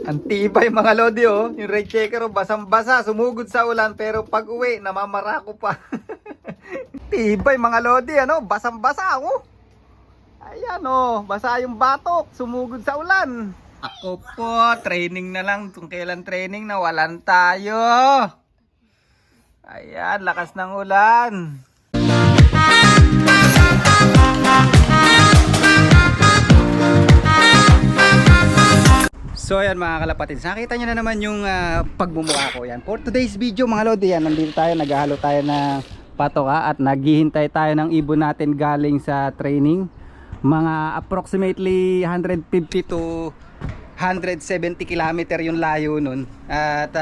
Ang tibay mga lodi oh. Yung red checker oh, basang-basa, sumugod sa ulan pero pag uwi namamarako pa. Tibay mga lodi ano, basang-basa oh. Ayan oh, basa yung batok, sumugod sa ulan. Ako po, training na lang. Kung kailan training, nawalan tayo. Ayan, lakas ng ulan. So ayan mga kalapatids, nakita nyo na naman yung pagmumukha ko yan. For today's video mga lodi, yan, nandito tayo, naghahalo tayo ng patoka at naghihintay tayo ng ibon natin galing sa training. Mga approximately 150 to 170 kilometer yung layo nun. At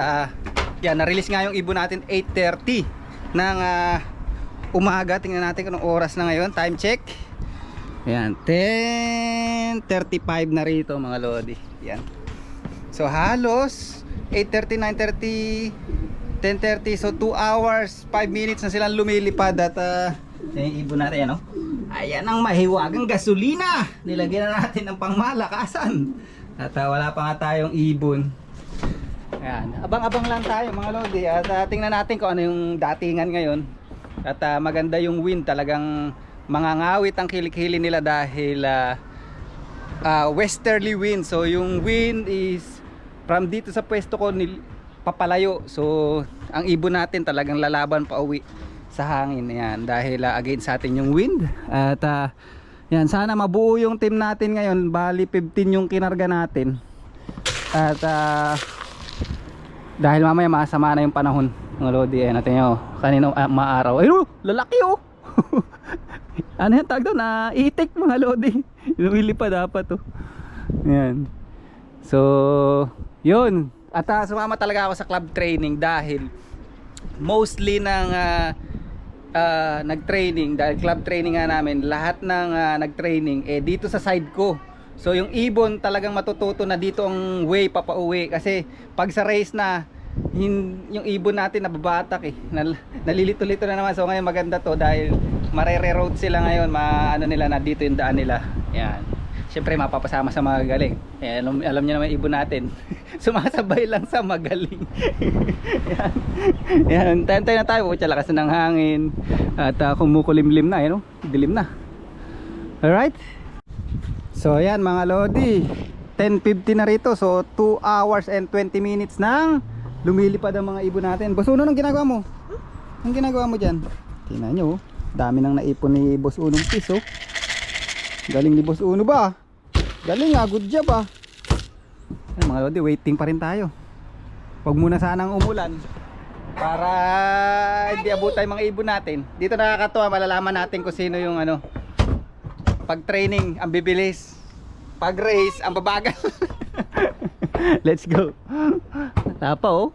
yan, na-release nga yung ibon natin 8:30 ng umaga. Tingnan natin kung anong oras na ngayon, time check. Ayan, 10:35 na rito mga lodi. Yan. So halos 8:30, 9:30, 10:30, so 2 hours 5 minutes na silang lumilipad. At yung ibon natin, ano? Ayan ang mahiwagang gasolina. Nilagyan na natin ng pangmalakasan. At wala pa nga tayong ibon. Ayan, abang-abang lang tayo mga lodi. At tingnan natin kung ano yung datingan ngayon. At maganda yung wind, talagang mangangawit ang kilik-hili nila dahil westerly wind. So yung wind is from dito sa pwesto ko papalayo. So ang ibon natin talagang lalaban pa uwi sa hangin. Yan, dahil against sa atin yung wind. At yan, sana mabuo yung team natin ngayon. Bali 15 yung kinarga natin. At dahil mamaya masama na yung panahon mga lodi. Ayan natin nyo, kanina maaraw. Ayun, lalaki oh. Ano yung tag doon? Itik mga lodi. Lumilipad dapat oh. Yan. So yun. At sumama talaga ako sa club training dahil mostly ng nag-training, dahil club training nga namin, lahat ng nag-training dito sa side ko. So yung ibon talagang matututo na dito ang way papauwi, kasi pag sa race na yung ibon natin nababatak nalilito-lito na naman. So ngayon maganda to dahil marere-road sila ngayon, ano nila na dito yung daan nila. Yan. Siyempre mapapasama sa magagaling. Alam niyo naman ibon natin. Sumasabay lang sa magaling. Yan. Yan, tantay na tayo. Pucha, lakas na ng hangin. At kumukulimlim na, no? Dilim na. Alright. So ayan mga lodi, 10:50 na rito. So 2 hours and 20 minutes nang lumilipad ang mga ibon natin. Boss Uno, anong ginagawa mo? Anong ginagawa mo dyan? Tingnan nyo, dami nang naipon ni Boss Unong piso. Galing ni Boss Uno ba? Galing nga, good job ah. Ay, mga lodi, waiting pa rin tayo. Huwag muna sanang umulan para hindi abutay mga ibon natin. Dito nakakatuwa, malalaman natin kung sino yung ano. Pag training, ang bibilis. Pag race, ang babagal. Let's go. Tapa oh.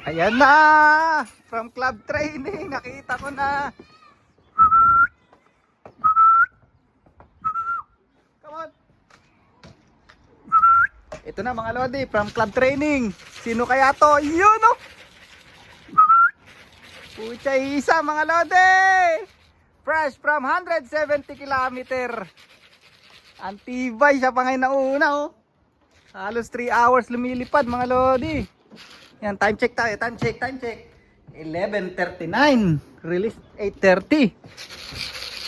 Ayan na! From club training, nakita ko na. Ito na mga lodi, from club training. Sino kaya to? Yun oh! Pucha, isa mga lodi! Fresh from 170 kilometer. Antibay siya pa ngayon na una oh. Halos 3 hours lumilipad mga lodi. Yan, time check tayo, time check. 11:39. Release 8:30.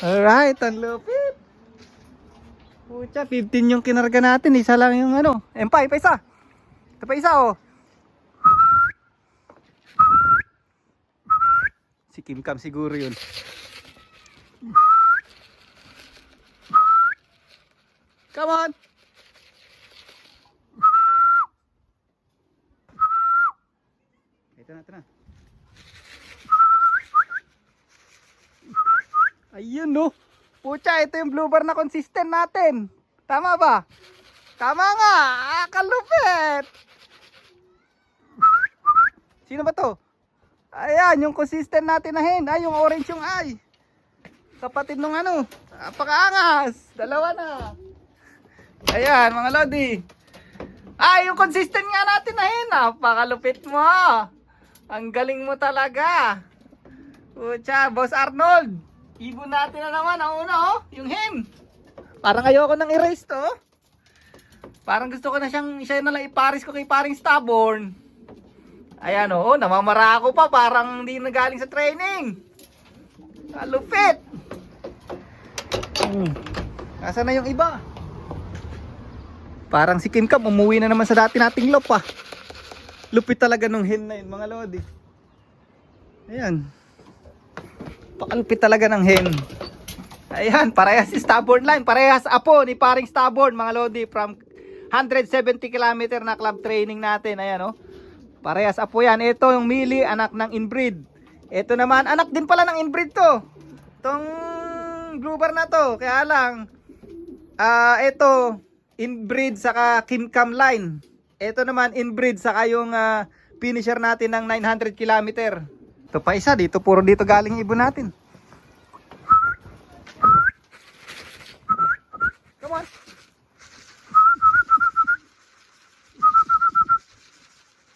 Alright, ang lupit. Pucha, 15 yung kinarga natin. Isa lang yung ano. Pa isa. Ito pa isa oh. Si Kim Cam siguro yun. Come on. Ito na. Ayun no. Pucha, ito yung blue bar na consistent natin. Tama ba? Tama nga. Kalupit. Sino ba to? Ayan, yung consistent natin na hen. Ay, yung orange yung ay. Kapatid nung ano. Napakaangas. Dalawa na. Ayan, mga lodi. Ay, yung consistent nga natin na hen. Napakalupit mo. Ang galing mo talaga. Pucha, Boss Arnold. Ibon natin na naman ang una oh, yung hen. Parang ayoko nang erase to. Parang gusto ko na siya na lang iparis ko kay paring Stubborn. Ayan oh, namamara ako pa, parang hindi na galing sa training. Kalupit. Nasaan na yung iba? Parang si Kim Kam umuwi na naman sa dati nating lop ah. Lupit talaga nung hen na yun mga lodi. Ayan. Pakalupit talaga ng hen. Ayan, parehas si Stubborn line. Parehas apo ni paring Stubborn mga lodi. From 170 km na club training natin. Ayan oh. Parehas apo yan. Ito yung Mili, anak ng inbreed. Ito naman, anak din pala ng inbreed to. Itong blue bar na to. Kaya lang, ito, inbreed saka Kim Kam line. Ito naman, inbreed saka yung finisher natin ng 900 km. Ito pa isa, dito puro dito galing ibon natin. Come on.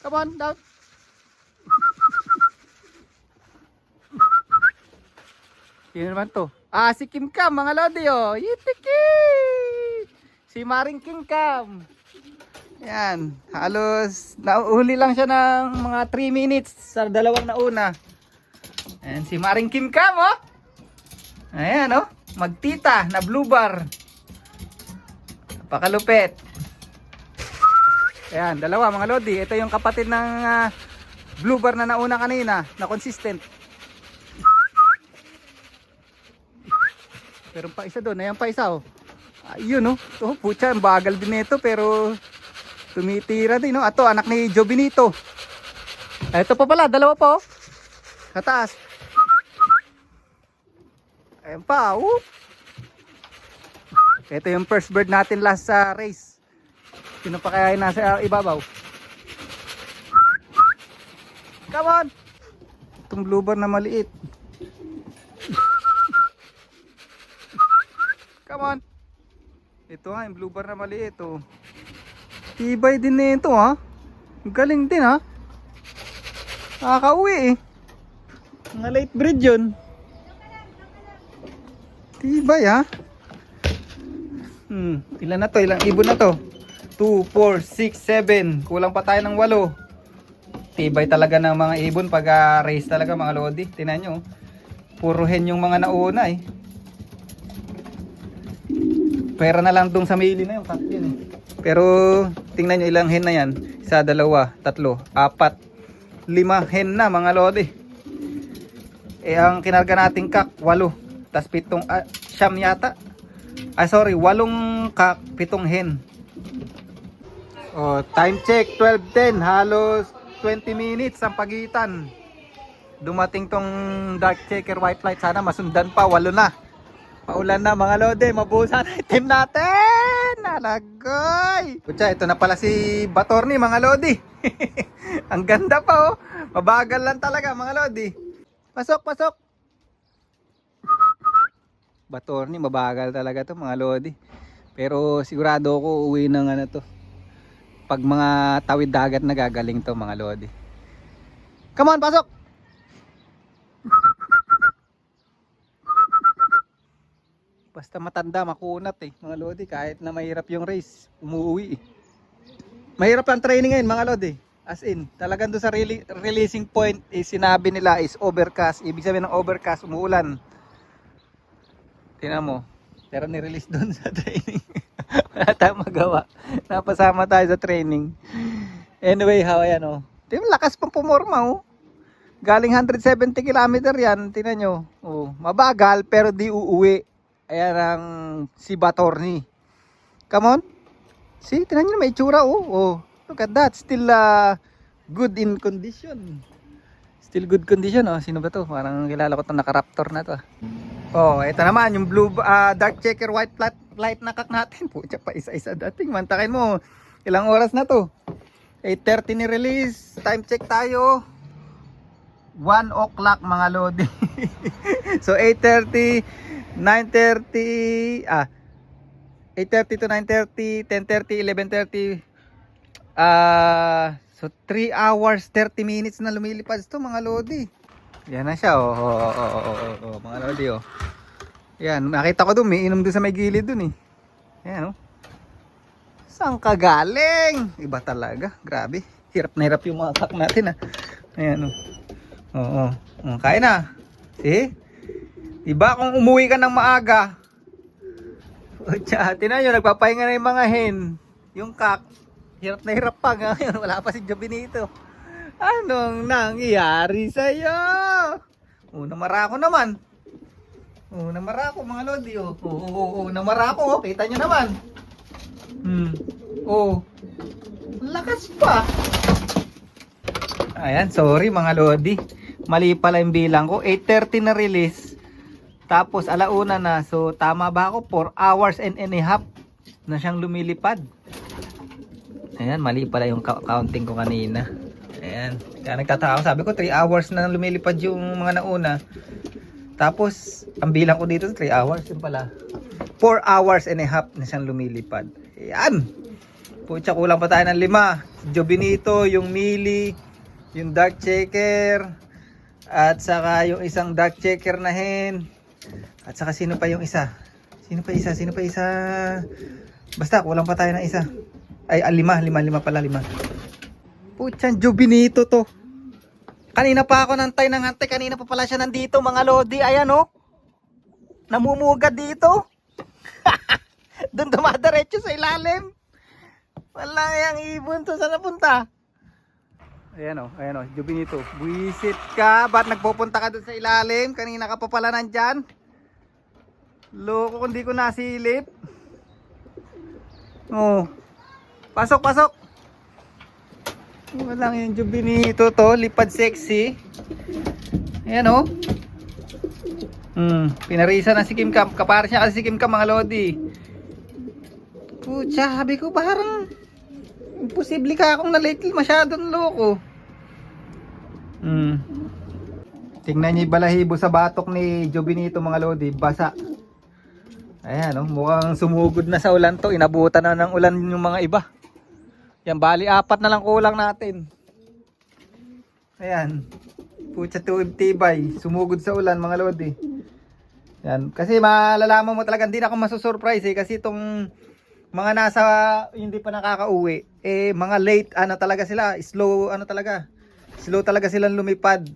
Come on, down. Sino naman to? Si Kim Kam, mga lodi oh. Yitiki! Si Maring Kim Kam. Yan, halos nauhuli lang siya ng mga 3 minutes sa dalawang nauna. Ayan, si Maring Kim Kam oh. Ayan oh, magtita na blue bar. Pakalupit. Ayan, dalawa mga lodi. Ito yung kapatid ng blue bar na nauna kanina, na consistent. Pero pa isa doon, ayan pa isa oh. Ayun oh, oh putya, bagal din ito pero tumitira din no. Ato, anak ni Joe Benito. Ito pa pala, dalawa pa oh. Sa taas. Ayan pa oh. Ito yung first bird natin last sa race. Sino pa kaya yung nasa ibabaw? Come on! Itong blue bar na maliit. Come on! Ito nga yung blue bar na maliit oh. Tibay din na ito ha. Galing din ha. Nakakauwi eh. Mga late breed yun. Tibay ha. Ilan na to? Ilang ibon na to? 2, 4, 6, 7. Kulang pa tayo ng 8. Tibay talaga ng mga ibon pag race talaga mga lodi. Tingnan nyo. Puro hen yung mga nauna eh. Pera na lang dong sa Mili na yung cut yun eh. Pero tingnan nyo ilang hen na yan. 1, 2, 3, 4, 5 hen na mga lodi. Eh ang kinarga nating kak 8. Tas 7 siyam yata. Sorry 8 kak 7 hen. Oh, time check 12:10, halos 20 minutes ang pagitan. Dumating tong dark checker white light, sana masundan pa, 8 na. Paulan na mga lode, mabuhusan na team natin. Nalagoy. Kutsa, ito na pala si Batorni mga lodi. Ang ganda pa oh. Mabagal lang talaga mga lodi. Pasok, pasok. Batorni, mabagal talaga to mga lodi. Pero sigurado ako uwi ng ano to. Pag mga tawid dagat na gagaling to mga lodi. Come on, pasok! Basta matanda, makunat eh mga lodi. Kahit na mahirap yung race, umuwi eh. Mahirap ang training ngayon mga lodi. As in, talagang doon sa releasing point sinabi nila is overcast. Ibig sabihin ng overcast, umuulan. Tingnan mo. Pero nirelease doon sa training. Wala tayong magawa. Napasama tayo sa training. Anyway, ayan o. Tingnan, lakas pang pumorma o. Galing 170 km yan. Tingnan nyo. Oh, mabagal pero di uuwi. Ayan ang si Batorni. Come on. See, tingnan nyo may itsura o. Oh, look at that. Still good in condition. Still good condition oh. Sino ba to? Parang kilala ko itong naka-raptor na to. Oh, ito naman yung blue dark checker white light na kak natin. Pucha pa isa-isa dating. Mantakin mo. Ilang oras na to? 8:30 ni release. Time check tayo. 1 o'clock mga lodi. So 8:30, 9:30, 8:30 to 9:30, 10:30, 11:30. So 3 hours 30 minutes na lumilipad to mga lodi. Yan na siya oh, mga lodi oh. Yan, nakita ko doon, may inom doon sa may gilid doon eh. Yan oh. Saan ka galing? Iba talaga. Grabe. Hirap na hirap yung mga kak natin, ah. Ayan, oh. Oo. Kain na. See? Diba kung umuwi ka ng maaga? Tinan nyo, nagpapahinga na yung mga hen. Yung kak. Hirap na hirap pa. Ngayon, wala pa si Jobinito. Anong nangyari sa'yo? Namarako naman. Namarako mga lodi. Namarako. Kita nyo naman. Lakas pa. Ayan, sorry mga lodi. Mali pala yung bilang ko. 8:30 na release. Tapos alauna na. So tama ba ako? 4 hours and a half na siyang lumilipad. Ayan, mali pala yung counting ko kanina. Ayan. Kaya nagtataka ako. Sabi ko 3 hours na lumilipad yung mga nauna. Tapos ang bilang ko dito 3 hours. Yun pala. 4 hours and a half na siyang lumilipad. Ayan. Pucha, kulang pa tayo ng 5. Jobinito, yung Mili, yung dark checker, at saka yung isang dark checker na hen. At saka sino pa yung isa? Sino pa isa? Basta kulang pa tayo ng isa. Ay, 5 pala. Pucha, Jobinito to. Kanina pa ako nantay ng hantay. Kanina pa pala siya nandito mga lodi. Ayan oh. Namumugad dito. Doon dumadiretso sa ilalim. Wala yung ibon to. Saan napunta? Ayan o, Jobinito. Buisit ka. Ba't nagpupunta ka dun sa ilalim? Kanina ka pa pala nandyan. Loko kung di ko nasilip. Pasok. Walang yung Jobinito to. Lipad sexy. Ayan o. Pinarisa na si Kim Kam. Kapara siya kasi si Kim Kam mga lodi. Pucha, sabi ko parang imposible ka akong na-late masyadong loko. Tingnan niyo yung balahibo sa batok ni Jobinito mga lodi, basa. Ayan oh, mukhang sumugod na sa ulan to. Inabutan na ng ulan yung mga iba. Yan, bali 4 na lang kulang natin. Ayan. Pucha, tibay. Sumugod sa ulan mga lodi. Yan, kasi malalaman mo talaga, hindi na ako masusurprise kasi itong mga nasa hindi pa nakakauwi, mga late talaga sila, slow talaga silang lumipad.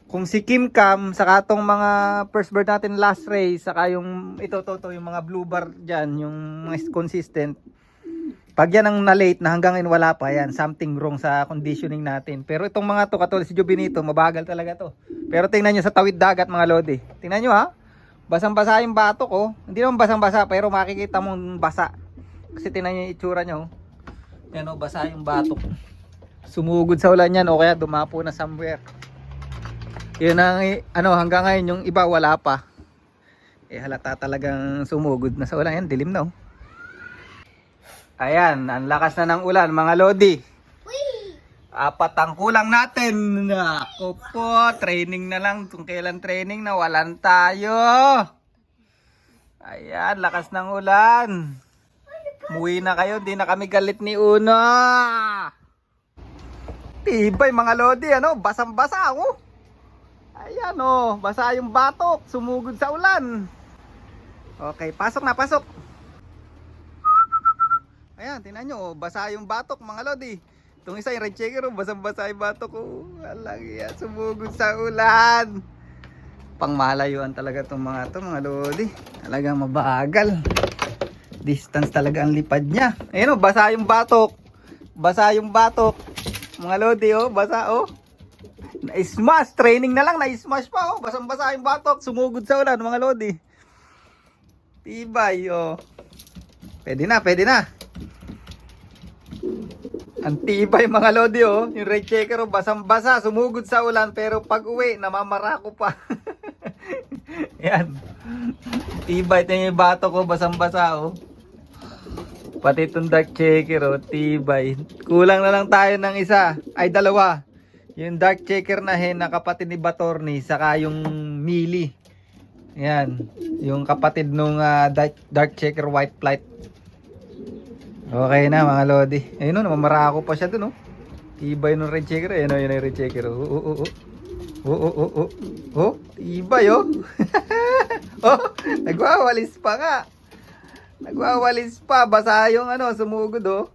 Kung si Kim Kam saka tong mga first bird natin last race, saka yung ito yung mga blue bar diyan, yung mga consistent. Pag yan ang na-late na hanggang ngayon wala pa, yan something wrong sa conditioning natin. Pero itong mga to katulad si Jobinito, mabagal talaga to. Pero tingnan niyo sa tawid dagat mga lodi. Tingnan niyo ha. Basang-basa yung batok oh. Hindi naman basang-basa pero makikita mong basa. Kasi tingnan niyo yung itsura niyo. Yan o, basa yung batok. Sumugod sa ulan yan o kaya dumapo na somewhere. Yun ang hanggang ngayon yung iba wala pa. Halata talagang sumugod na sa ulan. Yan, dilim na o. Ayan, ang lakas na ng ulan mga lodi. 4 ang kulang natin. Ako po, training na lang. Kung kailan training na walan tayo. Ayan, lakas ng ulan. Umuwi na kayo, di na kami galit ni Una. Tibay mga lodi, basang-basa ako. Ayan basa yung batok, sumugod sa ulan. Okay, pasok na, pasok. Ayan, tingnan nyo, basa yung batok mga lodi. Itong isa yung red checker, basang-basa yung batok ko. Alang yan, sumugod sa ulan. Pangmalayuan talaga itong mga lodi. Talagang mabagal. Distance talaga ang lipad niya. Ayun basa yung batok. Basa yung batok. Mga lodi basa Na-smash, training na lang, na-smash pa basang-basa yung batok, sumugod sa ulan mga lodi. Tibay Pwede na. Ang tibay mga lodi yung red checker basang-basa, sumugod sa ulan pero pag uwi namamarako pa. Yan. Tibay yung batok basang-basa Pati itong dark checker tibay. Kulang na lang tayo ng isa. Ay, 2. Yung dark checker na hen na kapatid ni Batorni, saka yung Mili. Yan. Yung kapatid nung dark checker white flight. Okay na mga lodi. Ayun namamarako pa siya dun Tibay nung red checker. Ayun yung red checker. Tibay nagwawalis pa nga. Nagwawalis pa, basa yung ano, sumugod oh.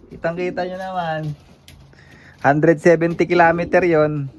Kitang kita nyo naman. 170 kilometer yon.